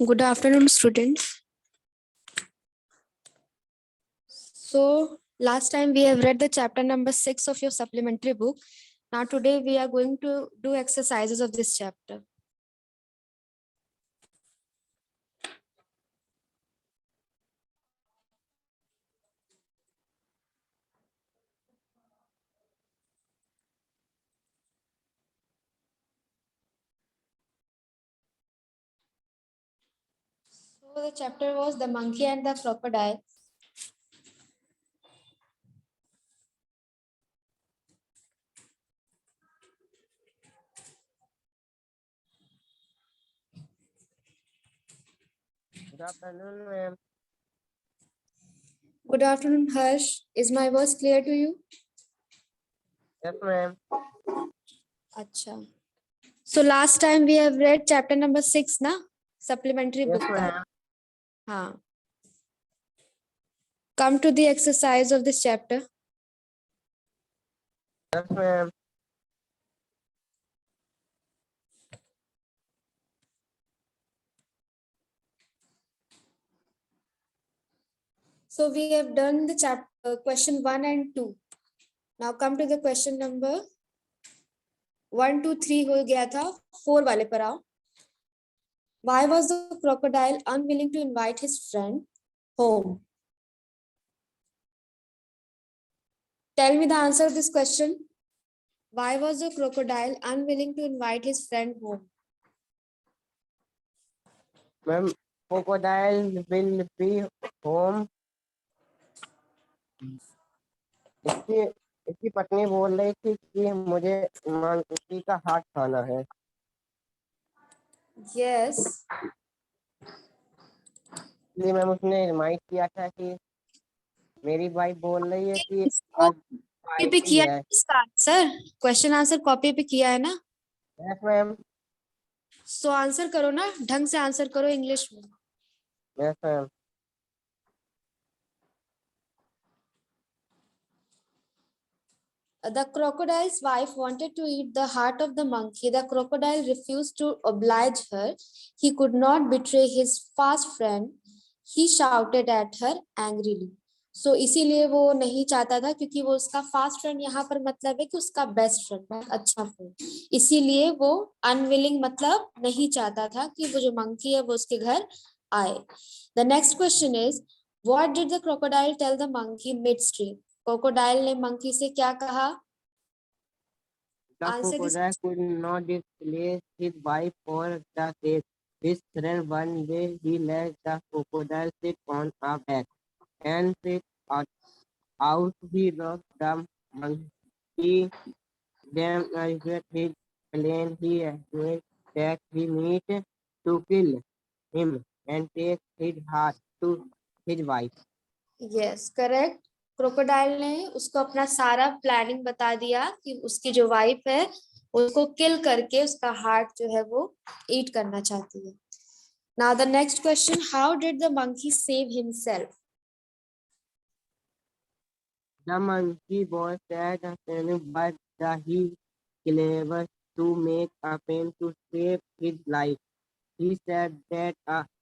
Good afternoon, students. So, last time we have read the chapter number 6 of your supplementary book. Now, today we are going to do exercises of this chapter. So, the chapter was The Monkey and the Crocodile. Good afternoon, ma'am. Good afternoon, Harsh. Is my voice clear to you? Yes, ma'am. Acha. So, last time we have read chapter number 6, na? Supplementary Yes, book. ma'am. Haan. Come to the exercise of this chapter. Yes, ma'am. So, we have done the chapter question 1 and 2. Now, come to the question number 1, 2, 3 हो गया था 4 वाले पर आओ. Why was the crocodile unwilling to invite his friend home? Tell me the answer of this question. Why was the crocodile unwilling to invite his friend home? Ma'am, crocodile will be home. इसकी इसकी पत्नी बोल रही थी कि मुझे monkey का हाथ खाना है. Yes. इसलिए मैम उसने रिमाइंड किया था कि मेरी वाइफ बोल रही है कि इसको आज कॉपी पे पार्टी किया है. है इसका आंसर. क्वेश्चन आंसर कॉपी पे किया है ना? Yes ma'am. सो आंसर करो ना, ढंग से आंसर करो इंग्लिश में. Yes ma'am. The crocodile's wife wanted to eat the heart of the monkey. The crocodile refused to oblige her. He could not betray his fast friend. He shouted at her angrily. So इसीलिए वो नहीं चाहता था क्योंकि वो उसका fast friend यहाँ पर मतलब है कि उसका बेस्ट फ्रेंड, अच्छा फ्रेंड. इसीलिए वो अनविलिंग मतलब नहीं चाहता था कि वो जो मंकी है वो उसके घर आए. The next question is, what did the crocodile tell the monkey midstream? Crocodile ने मंकी से क्या कहा? The Answer this. crocodile could not displace his wife for the sake his friend. One day he let the crocodile sit on a back and sit out. He rocked the monkey. Then with his plan he agreed that he need to kill him and take his heart to his wife. Yes, correct. Crocodile ने उसको अपना सारा planning बता दिया कि उसकी जो wife है उसको किल करके उसका हार्ट जो है वो ईट करना चाहती है. Now the next question, how did the monkey save himself? The monkey was sad but he clever to make a pen to save his life. He said that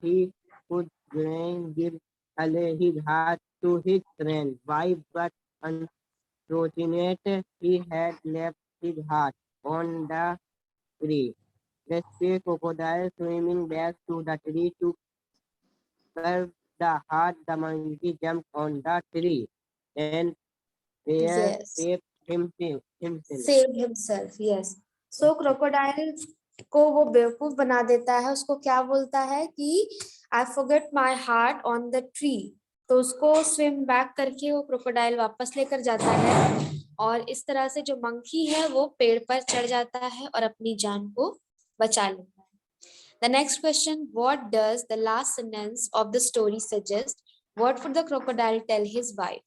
he could give away his heart to his friend, wife, but unfortunately he had left his heart on the tree. The stray crocodile swimming back to the tree to curve the heart. The monkey jumped on the tree and there Yes, saved himself. save himself. Yes. So crocodile को वो बेवकूफ बना देता है. उसको क्या बोलता है कि I forget my heart on the tree. तो उसको स्विम बैक करके वो क्रोकोडाइल वापस लेकर जाता है और इस तरह से जो मंकी है वो पेड़ पर चढ़ जाता है और अपनी जान को बचा लेता है. The next question, what does the last sentence of the story suggest? What would the crocodile tell his wife?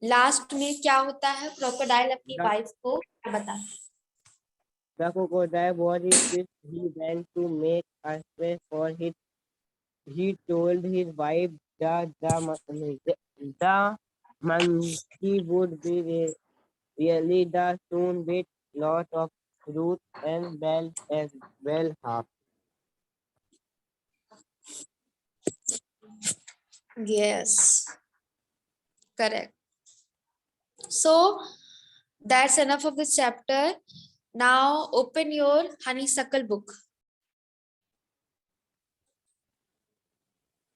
Last में क्या होता है? क्रोकोडाइल अपनी वाइफ को क्या बताता है? The crocodile was pissed. He went to make a space for his. He told his wife that the monkey would be really the soon with lot of fruit and well as well half. Yes, correct. So that's enough of this chapter. Now open your honeysuckle book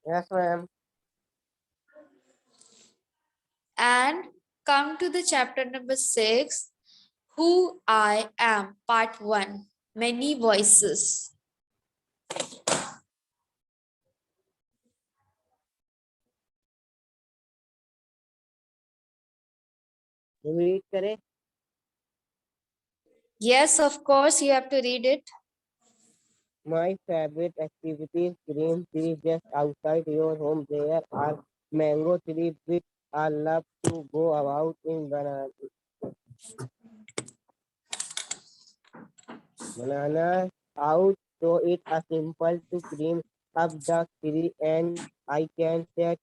Yes, ma'am. and come to the chapter number 6, Who I Am, part 1, Many Voices. Read करें. Yes, of course, you have to read it. My favorite activity is green tree just outside your home. There are mango trees which I love to go about in banana out so it's a simple to climb up the tree and I can sit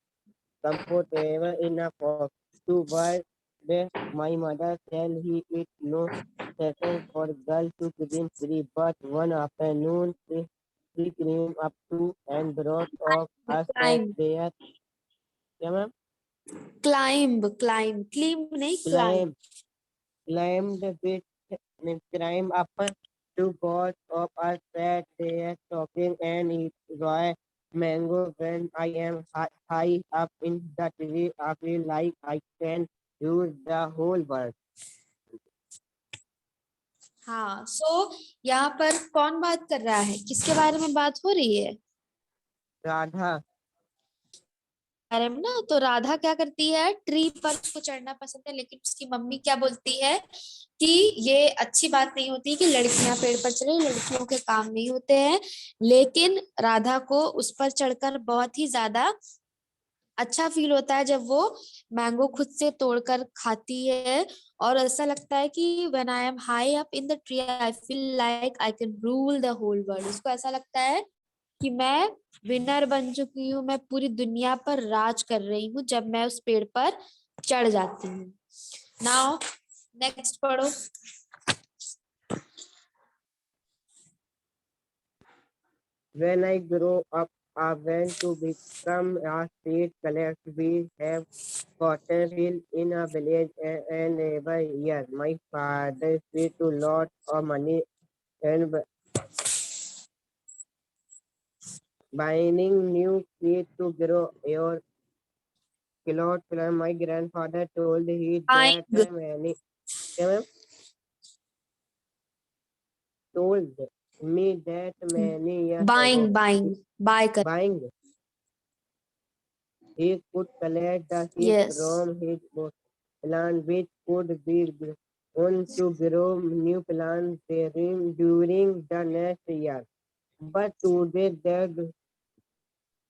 comfortable in a box. To bird where my mother tell he it no setting for girl to climb tree, but one afternoon she climbed up to and brought off us that Climb, there. क्या ma'am? climb, नहीं climb. Climbed with climb up to both of us sat there talking and eat raw mango. When I am high up in the tree, I feel like I can use the whole world. हाँ, so यहाँ पर कौन बात कर रहा है, किसके बारे में बात हो रही है? राधा. बारे में ना, तो राधा क्या करती है, ट्री पर उसको चढ़ना पसंद है, लेकिन उसकी मम्मी क्या बोलती है कि ये अच्छी बात नहीं होती कि लड़कियां पेड़ पर चढ़े, लड़कियों के काम नहीं होते हैं। लेकिन राधा को उस पर चढ़कर बहुत ही ज्यादा अच्छा फील होता है जब वो मैंगो खुद से तोड़कर खाती है, और ऐसा लगता है कि when I am high up in the tree I feel like I can rule the whole world. उसको ऐसा लगता है कि मैं विनर बन चुकी हूँ, मैं पूरी दुनिया पर राज कर रही हूँ जब मैं उस पेड़ पर चढ़ जाती हूँ। नाउ नेक्स्ट पढ़ो। When I grow up, I want to become a seed collector. We have cotton field in a village and every year my father paid to lot of money and buying new seeds to grow your cloth plant. My grandfather told he that buying, many क्या ma'am? Told me that many years buying, ago buy कर, buying he could collect the seeds yes. from his plant which could be grown to grow new plants during the next year. But today that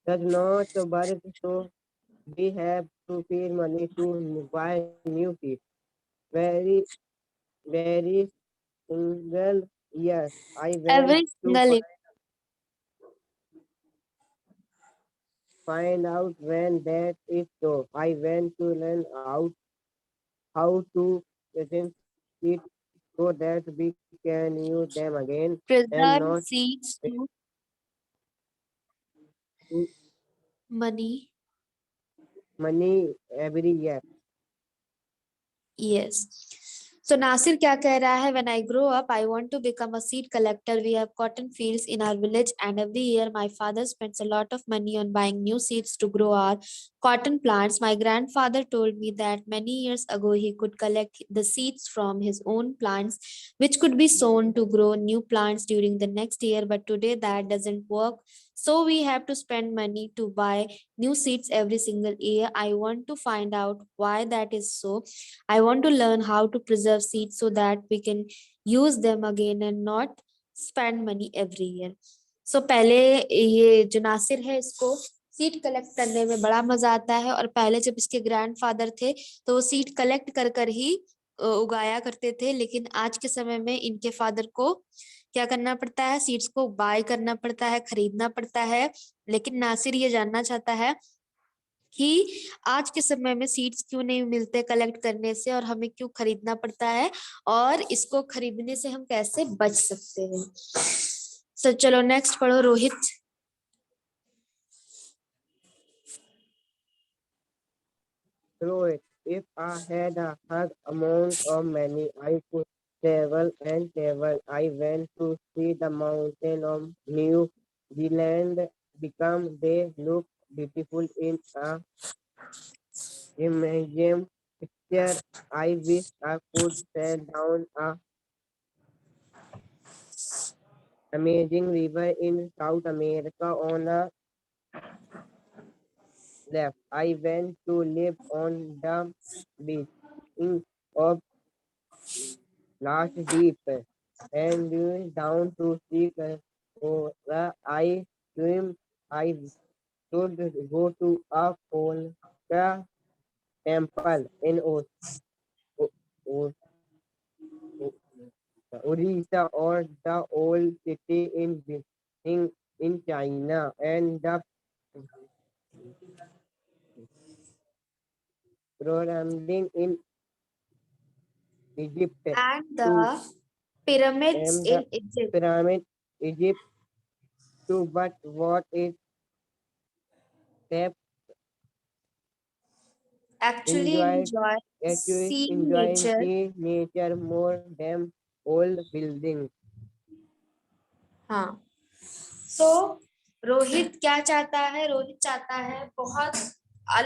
does not work, so we have to pay money to buy new seeds. Very, very single year. I went every to single, find out when that is so. I went to learn out how to present seeds so that we can use them again and preserve not seeds waste to money, money every year. yes। So Nasir क्या कह रहा है, when I grow up I want to become a seed collector. We have cotton fields in our village and every year my father spends a lot of money on buying new seeds to grow our cotton plants. My grandfather told me that many years ago he could collect the seeds from his own plants which could be sown to grow new plants during the next year, but today that doesn't work. So we have to spend money to buy new seeds every single year. I want to find out why that is so. I want to learn how to preserve seeds so that we can use them again and not spend money every year. So पहले ये जो नासिर है इसको seed collect करने में बड़ा मजा आता है, और पहले जब इसके ग्रैंडफादर थे तो वो सीड कलेक्ट कर कर ही उगाया करते थे, लेकिन आज के समय में इनके फादर को क्या करना पड़ता है, सीड्स को बाय करना पड़ता है, खरीदना पड़ता है। लेकिन नासिर ये जानना चाहता है कि आज के समय में सीड्स क्यों नहीं मिलते कलेक्ट करने से, और हमें क्यों खरीदना पड़ता है, और इसको खरीदने से हम कैसे बच सकते हैं। चलो नेक्स्ट पढ़ो Rohit. through it. If I had a hug amount of money, I could travel and travel. I went to see the mountain of New Zealand become they look beautiful in a museum picture. I wish I could sail down a amazing river in South America on a left. I went to live on the beach in of last deep and down to see I swim. I should go to a Polka temple in O- O- Orissa or the old city in in, in China and the pyramid in Egypt And to the pyramids and the in Egypt. pyramid Egypt too. But what is step Actually enjoy enjoy actually seeing enjoying nature. the nature more than old buildings. हाँ, तो रोहित क्या चाहता है? रोहित चाहता है बहुत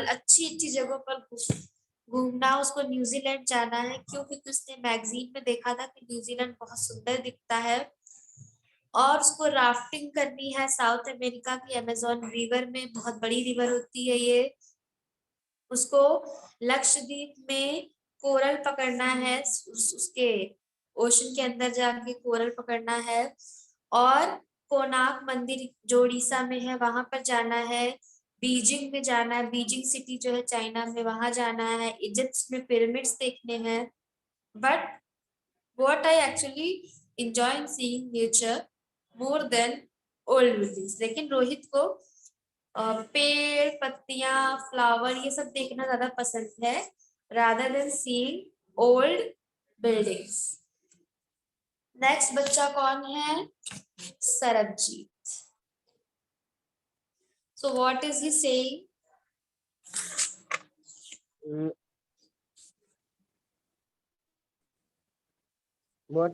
अच्छी अच्छी जगहों पर घूमना। उसको न्यूजीलैंड जाना है। क्यों? क्योंकि उसने मैगजीन में देखा था कि न्यूजीलैंड बहुत सुंदर दिखता है और उसको राफ्टिंग करनी है साउथ अमेरिका की अमेजोन रिवर में। बहुत बड़ी रिवर होती है ये। उसको लक्षद्वीप में कोरल पकड़ना है। उसके ओशन के अंदर जाके कोरल पकड़ना है और कोणार्क मंदिर जो उड़ीसा में है वहां पर जाना है। बीजिंग में जाना है। बीजिंग सिटी जो है चाइना में, वहां जाना है। इजिप्ट में पिरामिड्स देखने हैं। But what I actually enjoy in seeing nature more than old buildings। लेकिन रोहित को पेड़, पत्तियां, फ्लावर ये सब देखना ज्यादा पसंद है rather than seeing old buildings। Next बच्चा कौन है? Sarabjit. So what is he saying? Mm, What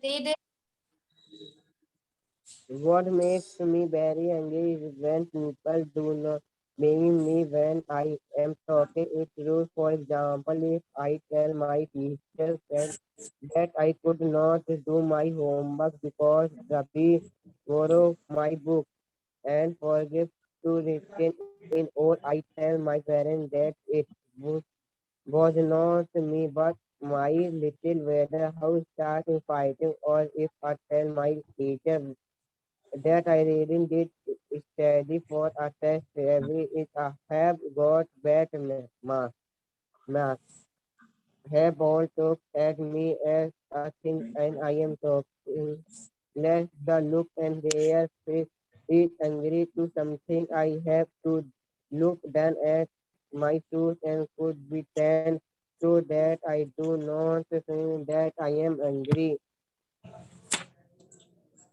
Read it. What makes me very angry is when people do not believe me when I am talking it through. For example, if I tell my teacher that I could not do my homework because Rabi borrowed my book and forget to return in, or I tell my parents that it was not me but my little brother who started fighting, or if I tell my teacher that I really did study for a test every it I have got bad math. Have all looked at me as a thing and I am talking less the look and their face is angry to something I have to look then at my shoes and could be tan so that I do not think that I am angry.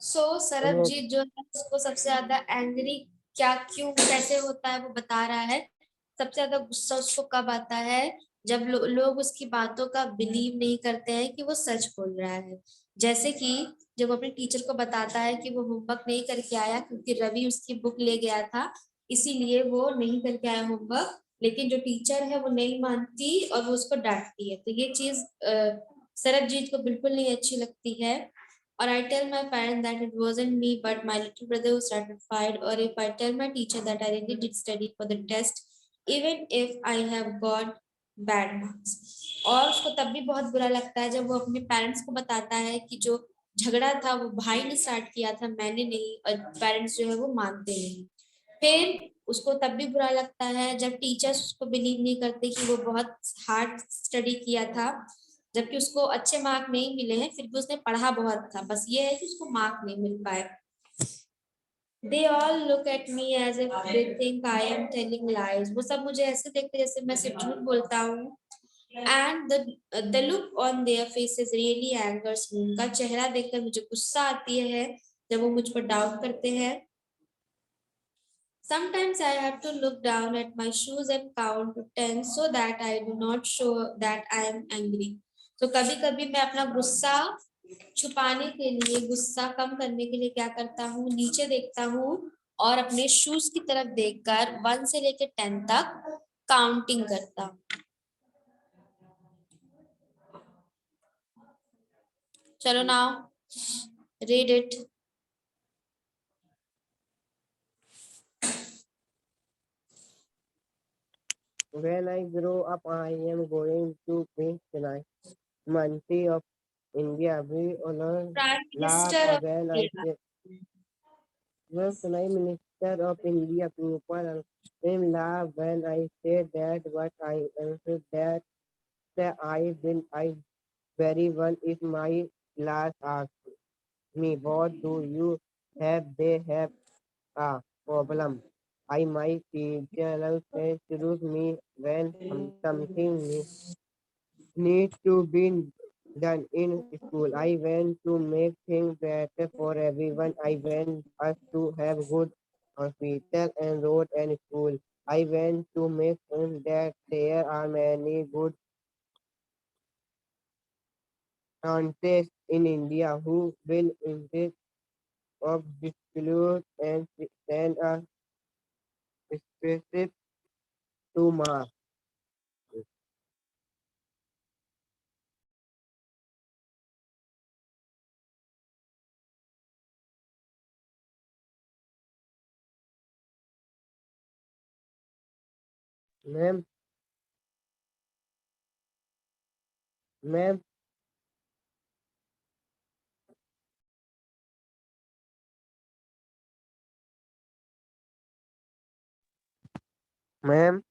सो सरबजीत जो है उसको सबसे ज्यादा angry क्या, क्यों, कैसे होता है वो बता रहा है। सबसे ज्यादा गुस्सा उसको कब आता है? जब लोग उसकी बातों का बिलीव नहीं करते हैं कि वो सच बोल रहा है। जैसे कि जब वो अपने टीचर को बताता है कि वो होमवर्क नहीं करके आया क्योंकि रवि उसकी बुक ले गया था, इसीलिए वो नहीं करके आया होमवर्क। लेकिन जो टीचर है वो नहीं मानती और वो उसको डांटती है। तो ये चीज सरबजीत को बिल्कुल नहीं अच्छी लगती है। Or I tell my parents that it wasn't me but my little brother who started fight, or if I tell my teacher that I really did study for the test even if I have got bad marks। और उसको तब भी बहुत बुरा लगता है जब वो अपने पेरेंट्स को बताता है कि जो झगड़ा था वो भाई ने स्टार्ट किया था, मैंने नहीं, और पेरेंट्स जो है वो मानते नहीं। फिर उसको तब भी बुरा लगता है जब टीचर्स उसको बिलीव नहीं करते कि वो बहुत हार्ड स्टडी किया था, जबकि उसको अच्छे मार्क नहीं मिले हैं, फिर भी उसने पढ़ा बहुत था, बस ये है कि उसको मार्क नहीं मिल पाए। They all look at me as if they think I am telling lies। वो सब मुझे ऐसे देखते जैसे मैं सिर्फ झूठ बोलता हूँ। And the look on their faces really angers me। उनका चेहरा देखकर मुझे गुस्सा आती है जब वो मुझ पर डाउट करते हैं। Sometimes I have to look down at my shoes and count to 10 so that I do not show that I am angry. तो कभी कभी मैं अपना गुस्सा छुपाने के लिए, गुस्सा कम करने के लिए क्या करता हूँ, नीचे देखता हूँ और अपने शूज की तरफ देखकर 1 से लेकर 10 तक काउंटिंग करता हूँ. चलो now read it. When I grow up, I am going to be the Monty of India. We all Prime laugh Minister of when I India. say, well, Prime Minister of India, people will laugh when I say that, but I answer that I very well if my class asks me, what do you have? They have a problem. I my teacher says to me when something needs to be done in school. I want to make things better for everyone. I want us to have good hospital and road and school. I want to make sure that there are many good scientists in India who will invest of dispute and send a spaceship to Mars. Ma'am, ma'am, ma'am,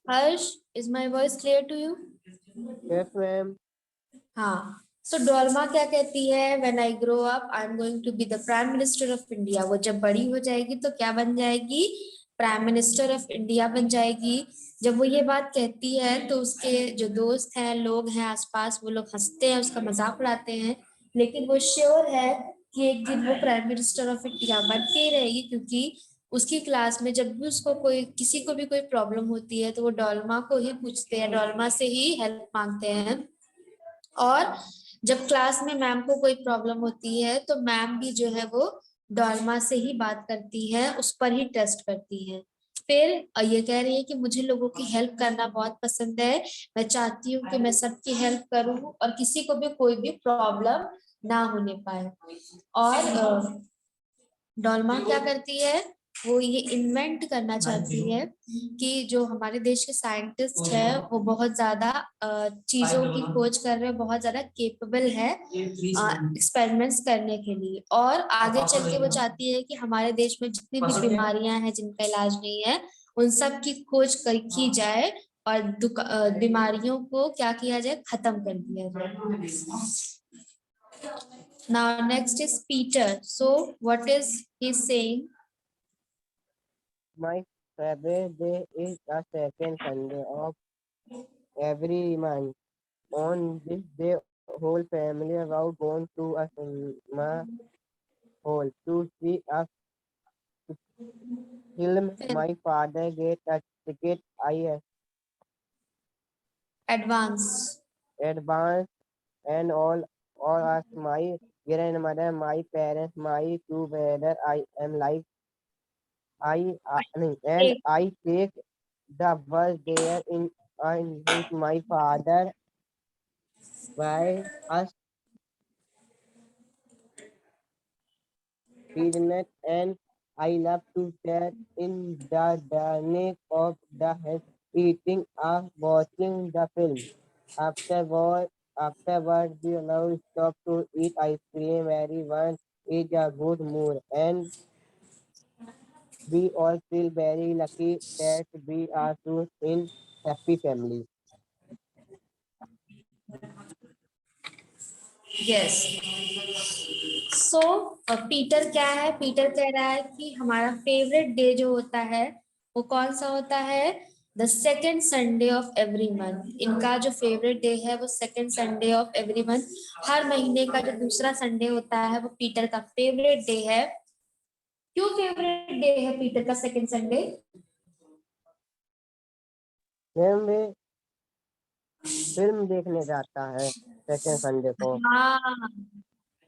Harsh, is my voice clear to you? yes, ma'am. हाँ. So Dolma क्या कहती है, when I grow up, I'm going to be the Prime Minister of India. वो जब बड़ी हो जाएगी तो क्या बन जाएगी? प्राइम मिनिस्टर ऑफ इंडिया बन जाएगी. जब वो ये बात कहती है तो उसके जो दोस्त हैं, लोग हैं आसपास, वो लोग हंसते हैं, उसका मजाक उड़ाते हैं, लेकिन वो श्योर है कि एक दिन वो प्राइम मिनिस्टर ऑफ इंडिया बन के ही रहेगी, क्योंकि उसकी क्लास में जब भी उसको कोई, किसी को भी कोई प्रॉब्लम होती है तो वो डोलमा को ही पूछते हैं, डोलमा से ही हेल्प मांगते हैं. और जब क्लास में मैम को कोई प्रॉब्लम होती है तो मैम भी जो है वो डोलमा से ही बात करती है, उस पर ही टेस्ट करती है. फिर ये कह रही है कि मुझे लोगों की हेल्प करना बहुत पसंद है, मैं चाहती हूँ कि मैं सबकी हेल्प करूँ और किसी को भी कोई भी प्रॉब्लम ना होने पाए. और डॉल्मा क्या करती है, वो ये इन्वेंट करना चाहती है कि जो हमारे देश के साइंटिस्ट है वो बहुत ज्यादा चीजों की खोज कर रहे हैं, बहुत ज्यादा केपेबल है एक्सपेरिमेंट्स करने के लिए, और आगे चल के वो चाहती है कि हमारे देश में जितनी भी बीमारियां हैं जिनका इलाज नहीं है, उन सब की खोज की जाए और बीमारियों को क्या किया जाए, खत्म कर दिया जाए. Now next is Peter. So what is he saying? My favorite day is the second Sunday of every month. On this day, whole family about going to a cinema hall to see a film. My father get a ticket. I Advance. advance and all as my grandmother, my parents, my two brothers. I am like and Take I take the bus there in with my father by us business and I love to sit in the neck of the head eating or watching the film. Afterward, Afterwards, we allow stop to eat ice cream. Everyone is a good mood, and we all feel very lucky that we are so in happy family. Yes. So Peter क्या है, Peter कह रहा है कि हमारा favourite day जो होता है वो कौन सा होता है, the second Sunday of every month. इनका जो फेवरेट डे है वो second Sunday of every month, हर महीने का जो दूसरा संडे होता है वो पीटर का फेवरेट डे है। क्यों फेवरेट डे है पीटर का सेकेंड संडे? मैम वे फिल्म देखने जाता है सेकंड संडे को। हाँ,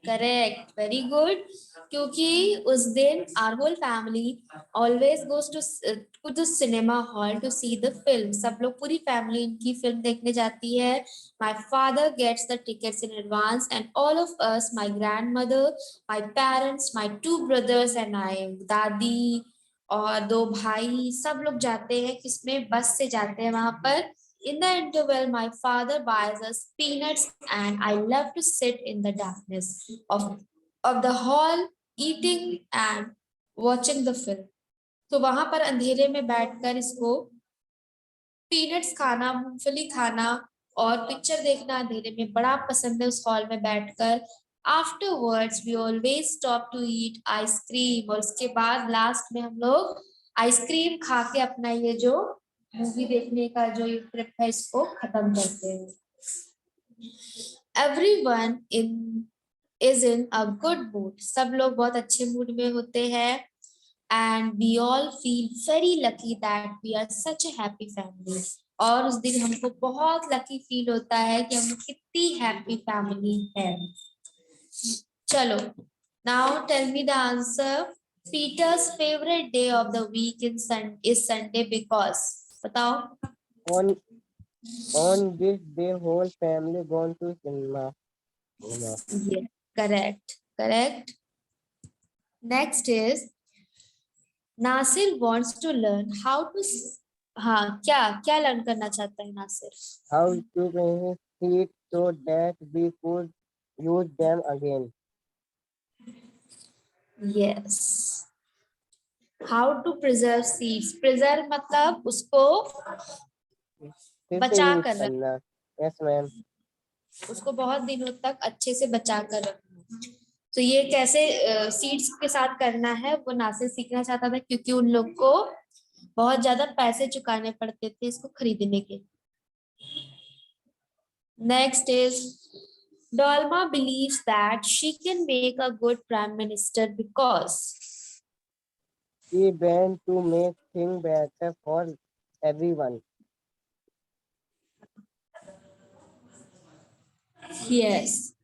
करेक्ट, वेरी गुड। क्योंकि उस दिन our whole family always goes to the cinema hall to see the film. सब लोग, पूरी फैमिली इनकी फिल्म देखने जाती है। My father gets the tickets in advance and all of us, my grandmother, my parents, my two brothers and I, दादी और दो भाई, सब लोग जाते हैं, किसमें, बस से जाते हैं वहां पर। In the interval, my father buys us peanuts, and I love to sit in the darkness of the hall, eating and watching the film. तो वहां पर अंधेरे में बैठकर इसको पीनट्स खाना, मूंगफली खाना और पिक्चर देखना अंधेरे में बड़ा पसंद है, उस हॉल में बैठकर। Afterwards we always stop to eat ice cream, और उसके बाद लास्ट में हम लोग आइसक्रीम खा के अपना ये जो मूवी देखने का जो ये ट्रिप है इसको खत्म करते हैं। Everyone in is in a good mood, सब लोग बहुत अच्छे मूड में होते हैं। And we all feel very lucky that we are such a happy family, और उस दिन हमको बहुत लकी फील होता है कि हम लोग कितनी हैप्पी फैमिली है। चलो, now tell me the answer. Peter's favourite day of the week in is Sunday because, बताओ। On on this day, whole family gone to cinema. Cinema. Yeah, correct, correct. Next is Nasir wants to learn how to हाँ, क्या क्या learn करना चाहता है Nasir? How to make seeds so that we could use them again. Yes. How to preserve seeds? Preserve मतलब उसको फिर से बचा यूज कर रखना, करना। Yes ma'am. उसको बहुत दिनों तक अच्छे से बचा कर रखना। तो ये कैसे सीड्स के साथ करना है वो नासिर सीखना चाहता था, क्योंकि उन लोग को बहुत ज्यादा पैसे चुकाने पड़ते थे इसको खरीदने के। Next is Dolma believes that she can make a good prime minister because We went to make things better for everyone. yes,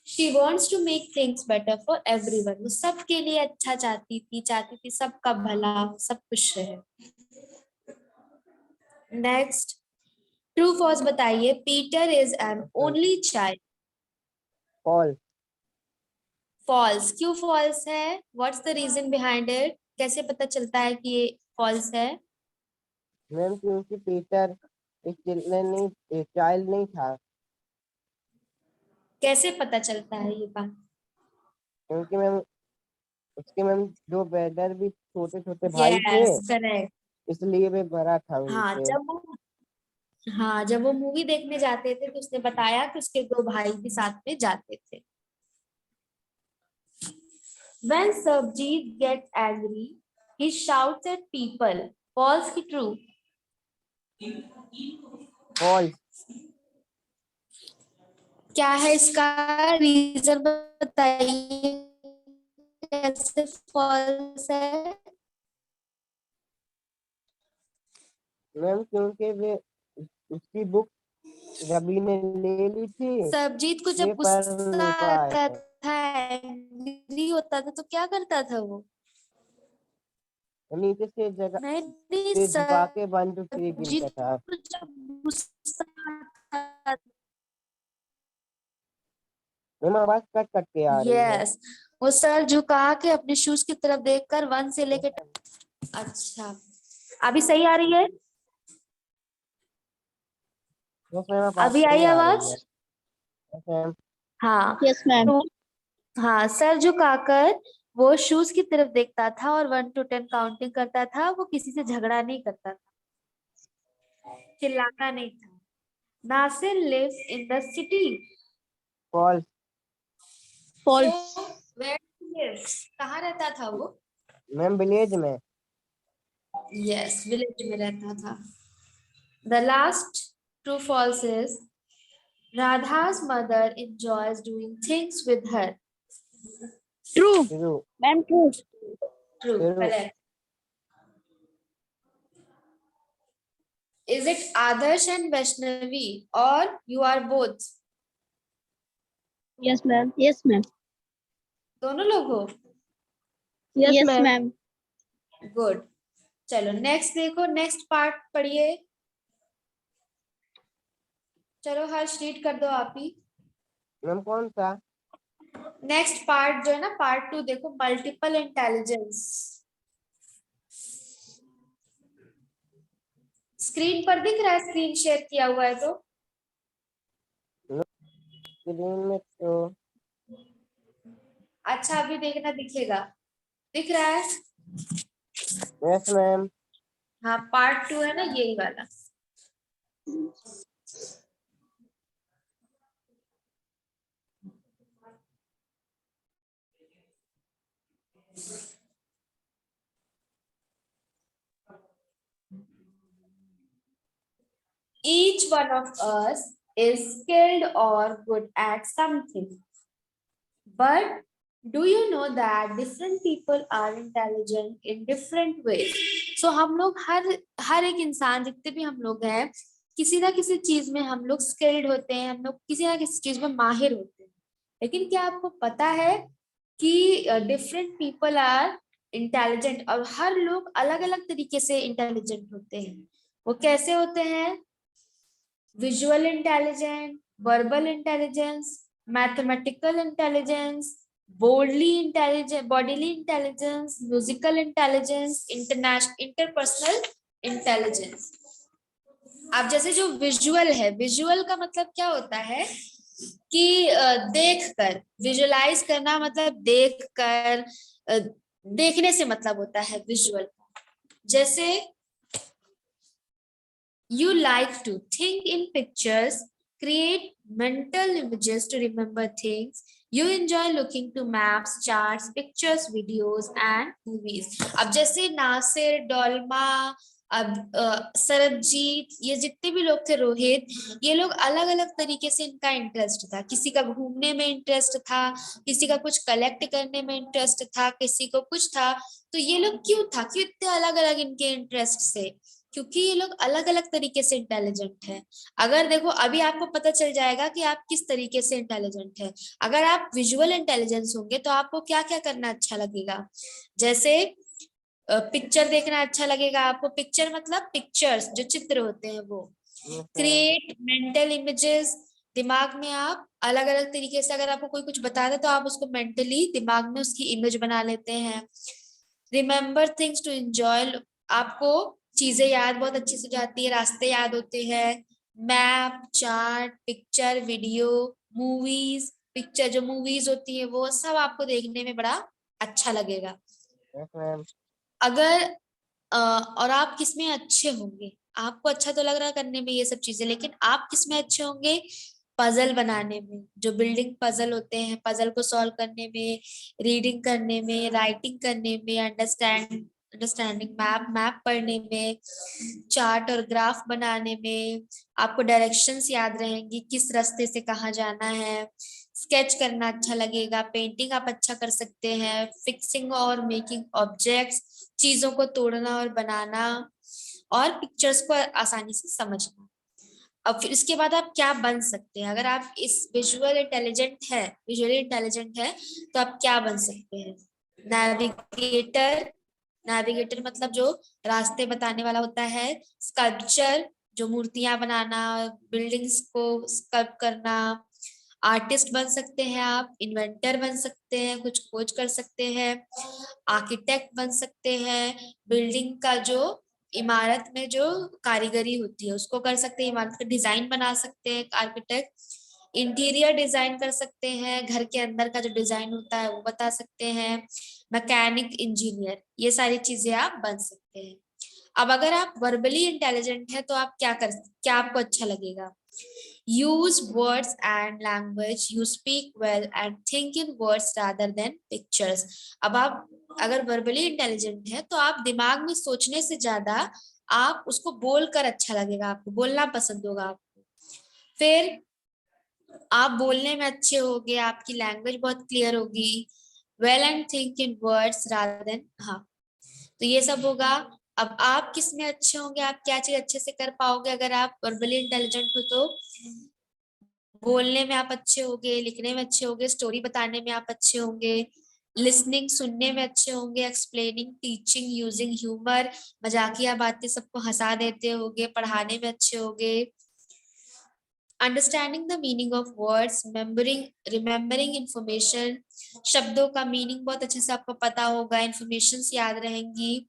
she wants to make things better for everyone. वो सबके लिए अच्छा चाहती थी सबका भला, सब खुश रहे। नेक्स्ट, ट्रू फॉल्स बताइए। Peter is an only child. False. False, क्यों फॉल्स है? What's the reason behind it? कैसे पता चलता है कि ये फॉल्स है? मैम क्योंकि पीटर एक चिल्ड्रन नहीं, चाइल्ड नहीं था। कैसे पता चलता है ये बात? क्योंकि मैम उसके मैम दो ब्रदर भी छोटे छोटे भाई थे, यस, करेक्ट। इसलिए वे बड़ा था हाँ, उनसे। जब वो मूवी देखने जाते थे तो उसने बताया कि उसके दो भाई भी साथ में जाते थे। When Sarabjit gets angry, he shouts at people. False ki true? False. क्या है इसका रीजन बताइए, कैसे फॉल्स है? मैम क्योंकि वे उसकी बुक रवि ने ले ली थी, सरबजीत को वे जब पढ़ गुस्सा नहीं पाए। आता था, एंग्री होता था, तो क्या करता था वो? नीचे से जगह नहीं, से झुका के बंद फिर गिरता सरबजीत था। को जब गुस्सा आता, मैम आवाज कट कट के आ रही है। यस, वो सर झुका के अपने शूज की तरफ देखकर 1 से लेके, अच्छा, अभी सही आ रही है? यस मैम आवाज अभी आई सही आ रही आवाज? है। मैम। हाँ यस मैम। तो हाँ, सर झुकाकर वो शूज की तरफ देखता था और 1 to 10 काउंटिंग करता था। वो किसी से झगड़ा नहीं करता था, चिल्लाता नहीं था। Nasir lives in the city. False. False. Where lives, कहाँ रहता था वो? मैम विलेज में। यस, विलेज में रहता था। The last true false is Radha's mother enjoys doing things with her. True true. Ma'am. True. True, true. correct. Is it Adarsh and Vaishnavi or you are both? Yes ma'am. Yes ma'am. दोनों लोग हो? Yes ma'am. Good. चलो next देखो, next part पढ़िए। चलो हर्ष read कर दो आप ही। मैम कौन सा? नेक्स्ट पार्ट जो है ना, पार्ट 2 देखो, मल्टीपल इंटेलिजेंस। स्क्रीन पर दिख रहा है? स्क्रीन शेयर किया हुआ है तो स्क्रीन में तो अच्छा, अभी देखना, दिखेगा, दिख रहा है? Yes ma'am. हाँ, पार्ट 2 है ना, यही वाला। Each one of us is skilled or good at something. But do you know that different people are intelligent in different ways? So हम लोग हर एक इंसान, जितने भी हम लोग हैं, किसी ना किसी चीज में हम लोग स्किल्ड होते हैं, हम लोग किसी ना किसी चीज में माहिर होते हैं। लेकिन क्या आपको पता है कि डिफरेंट पीपल आर इंटेलिजेंट, और हर लोग अलग अलग तरीके से इंटेलिजेंट होते हैं। वो कैसे होते हैं? Visual intelligent, verbal intelligence, mathematical intelligence, bodily intelligence, bodily intelligence, musical intelligence, interpersonal intelligence. अब जैसे जो विजुअल है, विजुअल का मतलब क्या होता है कि देखकर, विजुअलाइज करना मतलब देखकर, देखने से मतलब होता है विजुअल। जैसे you like to think in pictures, create mental images to remember things. You enjoy looking to maps, charts, pictures, videos and movies. अब जैसे नासिर, डोलमा, अब सरबजीत, ये जितने भी लोग थे, रोहित, ये लोग अलग अलग तरीके से इनका इंटरेस्ट था। किसी का घूमने में इंटरेस्ट था, किसी का कुछ कलेक्ट करने में इंटरेस्ट था, किसी को कुछ था। तो ये लोग क्यों था, क्यों इतने अलग अलग इनके इंटरेस्ट से? क्योंकि ये लोग अलग अलग तरीके से इंटेलिजेंट है। अगर देखो, अभी आपको पता चल जाएगा कि आप किस तरीके से इंटेलिजेंट है। अगर आप विजुअल इंटेलिजेंस होंगे तो आपको क्या क्या करना अच्छा लगेगा? जैसे पिक्चर देखना अच्छा लगेगा आपको। पिक्चर मतलब पिक्चर्स, जो चित्र होते हैं वो। क्रिएट मेंटल इमेजेस, दिमाग में आप अलग अलग तरीके से, अगर आपको कोई कुछ बता दे तो आप उसको मेंटली दिमाग में उसकी इमेज बना लेते हैं। रिमेम्बर थिंग्स टू एंजॉय, आपको चीजें याद बहुत अच्छे से जाती है, रास्ते याद होते हैं। Map, chart, picture, video, movies, picture जो मूवीज होती है वो सब आपको देखने में बड़ा अच्छा लगेगा। Yes ma'am. अगर और आप किसमें अच्छे होंगे? आपको अच्छा तो लग रहा है करने में ये सब चीजें, लेकिन आप किसमें अच्छे होंगे? पजल बनाने में, जो बिल्डिंग पजल होते हैं, पजल को सॉल्व करने में, रीडिंग करने में, राइटिंग करने में, अंडरस्टैंडिंग मैप पढ़ने में, चार्ट और ग्राफ बनाने में। आपको डायरेक्शंस याद रहेंगी, किस रास्ते से कहाँ जाना है। स्केच करना अच्छा लगेगा, पेंटिंग आप अच्छा कर सकते हैं, फिक्सिंग और मेकिंग ऑब्जेक्ट्स, चीजों को तोड़ना और बनाना, और पिक्चर्स को आसानी से समझना। अब फिर इसके बाद आप क्या बन सकते हैं? अगर आप इस विजुअली इंटेलिजेंट है तो आप क्या बन सकते हैं? नेविगेटर, नेविगेटर मतलब जो रास्ते बताने वाला होता है। स्कल्पचर, जो मूर्तियां बनाना, बिल्डिंग्स को स्कल्प करना। आर्टिस्ट बन सकते हैं आप, इन्वेंटर बन सकते हैं, कुछ खोज कर सकते हैं। आर्किटेक्ट बन सकते हैं, बिल्डिंग का जो इमारत में जो कारीगरी होती है उसको कर सकते हैं, इमारत का डिजाइन बना सकते हैं आर्किटेक्ट। इंटीरियर डिजाइन कर सकते हैं, घर के अंदर का जो डिजाइन होता है वो बता सकते हैं, मैकेनिक, इंजीनियर, ये सारी चीजें आप बन सकते हैं। अब अगर आप वर्बली इंटेलिजेंट है तो आप क्या आपको अच्छा लगेगा? Use words and language, you speak well and think in words rather than pictures. अब आप अगर वर्बली इंटेलिजेंट है तो आप दिमाग में सोचने से ज्यादा आप उसको बोलकर अच्छा लगेगा, आपको बोलना पसंद होगा आपको। फिर आप बोलने में अच्छे होगे, आपकी लैंग्वेज बहुत क्लियर होगी, well and think in words rather than, हाँ, तो ये सब होगा। अब आप किस में अच्छे होंगे, आप क्या चीज अच्छे से कर पाओगे अगर आप वर्बली इंटेलिजेंट हो? तो बोलने में आप अच्छे होंगे, लिखने में अच्छे होंगे, स्टोरी बताने में आप अच्छे होंगे, लिसनिंग, सुनने में अच्छे होंगे, एक्सप्लेनिंग, टीचिंग, यूजिंग ह्यूमर, मजाकिया बातें सबको हंसा देते होंगे, पढ़ाने में अच्छे होंगे, understanding the meaning of words, remembering information, शब्दों का मीनिंग बहुत अच्छे से आपको पता होगा, इंफॉर्मेशन याद रहेंगी,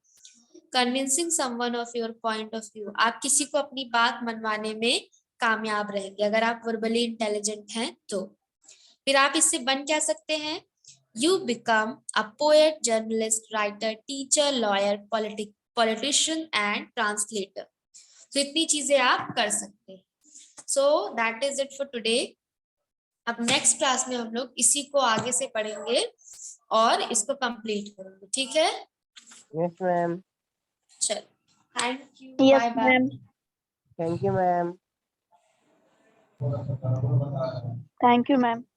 convincing someone of your point of view, आप किसी को अपनी बात मनवाने में कामयाब रहेंगे अगर आप वर्बली इंटेलिजेंट हैं तो। फिर आप इससे बन क्या सकते हैं? You become a poet, journalist, writer, teacher, lawyer, politician and translator. तो इतनी चीजें आप कर सकते हैं। So that is it for today. अब नेक्स्ट क्लास में हम लोग इसी को आगे से पढ़ेंगे और इसको कंप्लीट करेंगे, ठीक है? Yes, ma'am. चलो, thank you, Yes, bye bye. ma'am. Thank you, ma'am. Thank you, ma'am.